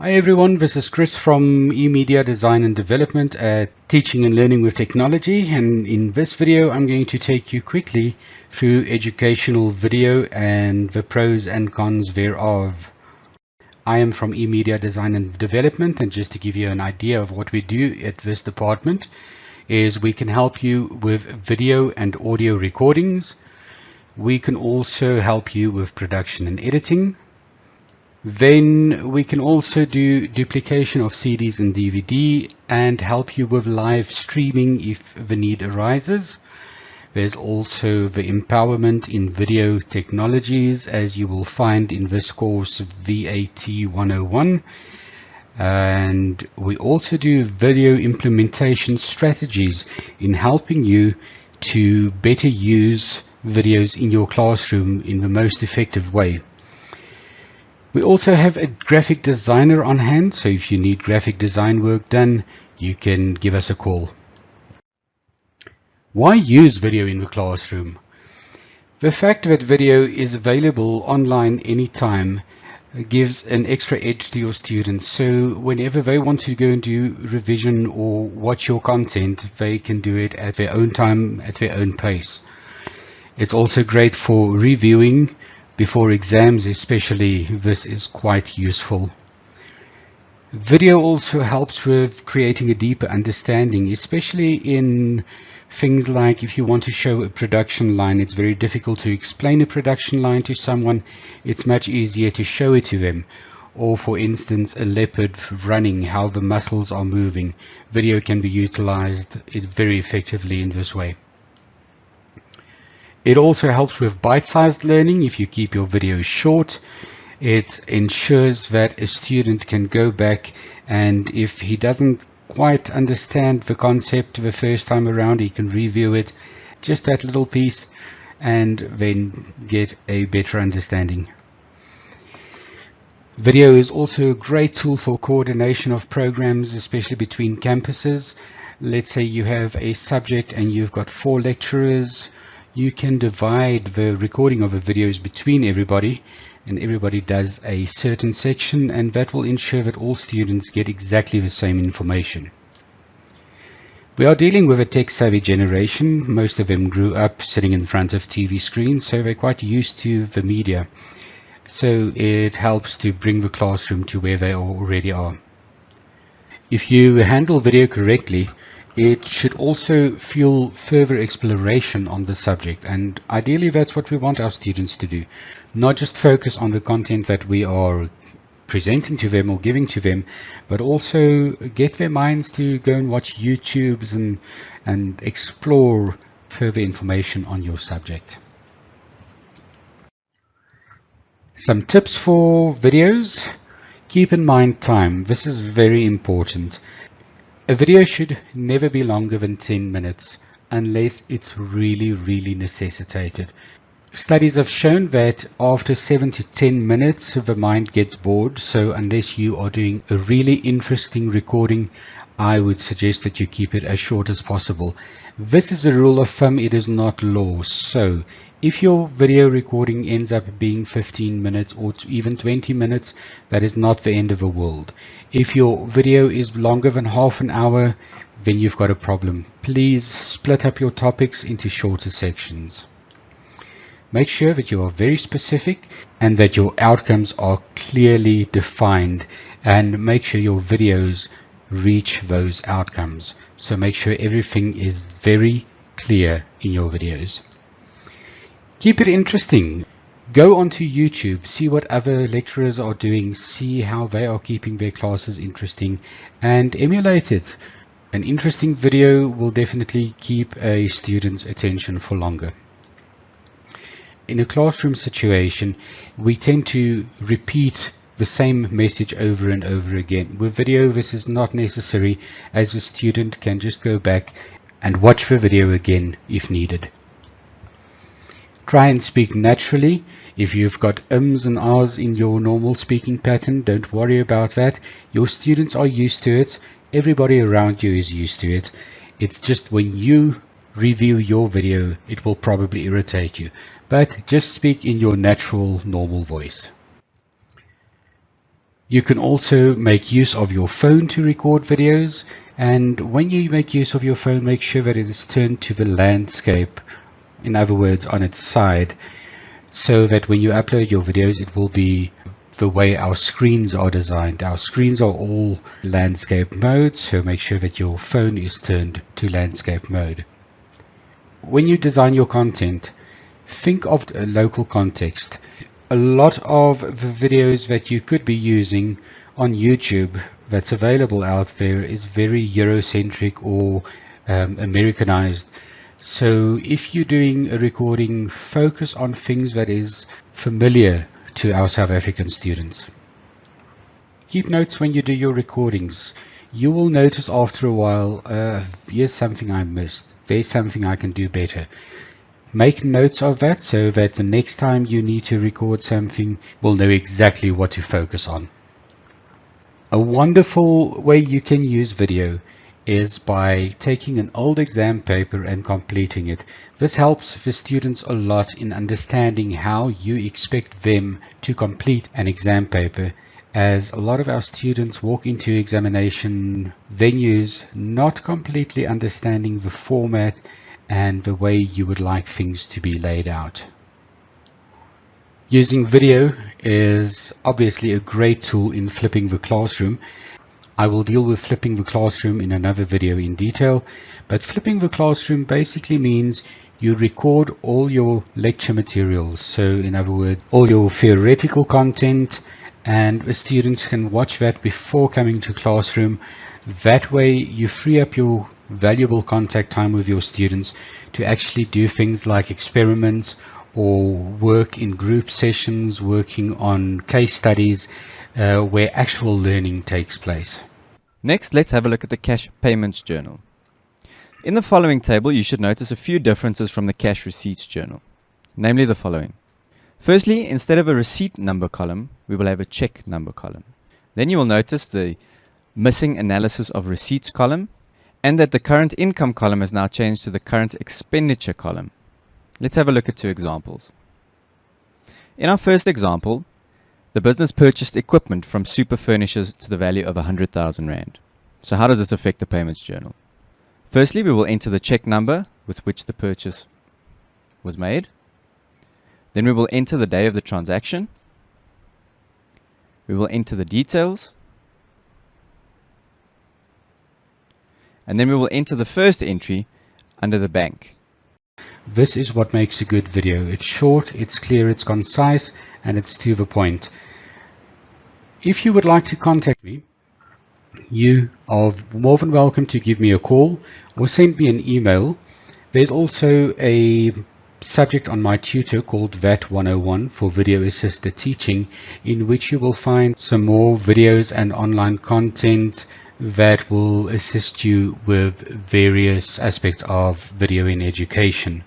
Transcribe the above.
Hi everyone, this is Chris from eMedia Design and Development at Teaching and Learning with Technology, and in this video I'm going to take you quickly through educational video and the pros and cons thereof. I am from eMedia Design and Development, and just to give you an idea of what we do at this department is we can help you with video and audio recordings. We can also help you with production and editing. Then we can also do duplication of CDs and DVD and help you with live streaming if the need arises. There's also the empowerment in video technologies, as you will find in this course VAT 101. And we also do video implementation strategies in helping you to better use videos in your classroom in the most effective way. We also have a graphic designer on hand, so if you need graphic design work done, you can give us a call. Why use video in the classroom? The fact that video is available online anytime gives an extra edge to your students, so whenever they want to go and do revision or watch your content, they can do it at their own time, at their own pace. It's also great for reviewing before exams, especially. This is quite useful. Video also helps with creating a deeper understanding, especially in things like if you want to show a production line. It's very difficult to explain a production line to someone. It's much easier to show it to them. Or for instance, a leopard running, how the muscles are moving. Video can be utilized very effectively in this way. It also helps with bite-sized learning. If you keep your videos short, it ensures that a student can go back, and if he doesn't quite understand the concept the first time around, he can review it, just that little piece, and then get a better understanding. Video is also a great tool for coordination of programs, especially between campuses. Let's say you have a subject and you've got 4 lecturers. You can divide the recording of the videos between everybody, and everybody does a certain section, and that will ensure that all students get exactly the same information. We are dealing with a tech-savvy generation. Most of them grew up sitting in front of TV screens, so they're quite used to the media. So it helps to bring the classroom to where they already are. If you handle video correctly, it should also fuel further exploration on the subject, and ideally that's what we want our students to do. Not just focus on the content that we are presenting to them or giving to them, but also get their minds to go and watch YouTubes and explore further information on your subject. Some tips for videos. Keep in mind time. This is very important. A video should never be longer than 10 minutes unless it's really necessitated. Studies have shown that after 7 to 10 minutes the mind gets bored, so unless you are doing a really interesting recording, I would suggest that you keep it as short as possible. This is a rule of thumb, it is not law. So if your video recording ends up being 15 minutes or even 20 minutes, that is not the end of the world. If your video is longer than half an hour, then you've got a problem. Please split up your topics into shorter sections. Make sure that you are very specific and that your outcomes are clearly defined, and make sure your videos reach those outcomes. So make sure everything is very clear in your videos. Keep it interesting. Go onto YouTube, see what other lecturers are doing, see how they are keeping their classes interesting, and emulate it. An interesting video will definitely keep a student's attention for longer. In a classroom situation, we tend to repeat the same message over and over again. With video, this is not necessary, as the student can just go back and watch the video again if needed. Try and speak naturally. If you've got ums and ahs in your normal speaking pattern, don't worry about that. Your students are used to it. Everybody around you is used to it. It's just when you review your video, it will probably irritate you. But just speak in your natural, normal voice. You can also make use of your phone to record videos, and when you make use of your phone, make sure that it is turned to the landscape, in other words, on its side, so that when you upload your videos, it will be the way our screens are designed. Our screens are all landscape mode, so make sure that your phone is turned to landscape mode. When you design your content, think of a local context. A lot of the videos that you could be using on YouTube that's available out there is very Eurocentric or Americanized. So if you're doing a recording, focus on things that is familiar to our South African students. Keep notes when you do your recordings. You will notice after a while, here's something I missed. There's something I can do better. Make notes of that so that the next time you need to record something, we'll know exactly what to focus on. A wonderful way you can use video is by taking an old exam paper and completing it. This helps the students a lot in understanding how you expect them to complete an exam paper, as a lot of our students walk into examination venues not completely understanding the format and the way you would like things to be laid out. Using video is obviously a great tool in flipping the classroom. I will deal with flipping the classroom in another video in detail, but flipping the classroom basically means you record all your lecture materials. So in other words, all your theoretical content, and the students can watch that before coming to classroom. That way you free up your valuable contact time with your students to actually do things like experiments or work in group sessions, working on case studies where actual learning takes place. Next, let's have a look at the cash payments journal. In the following table, you should notice a few differences from the cash receipts journal, namely the following. Firstly, instead of a receipt number column, we will have a check number column. Then you will notice the missing analysis of receipts column, and that the current income column has now changed to the current expenditure column. Let's have a look at two examples. In our first example, the business purchased equipment from Super Furnishers to the value of 100,000 Rand. So how does this affect the payments journal? Firstly, we will enter the check number with which the purchase was made. Then we will enter the day of the transaction. We will enter the details. And then we will enter the first entry under the bank. This is what makes a good video. It's short, it's clear, it's concise, and it's to the point. If you would like to contact me, you are more than welcome to give me a call or send me an email. There's also a subject on my tutor called VAT 101 for video assisted teaching, in which you will find some more videos and online content that will assist you with various aspects of video in education.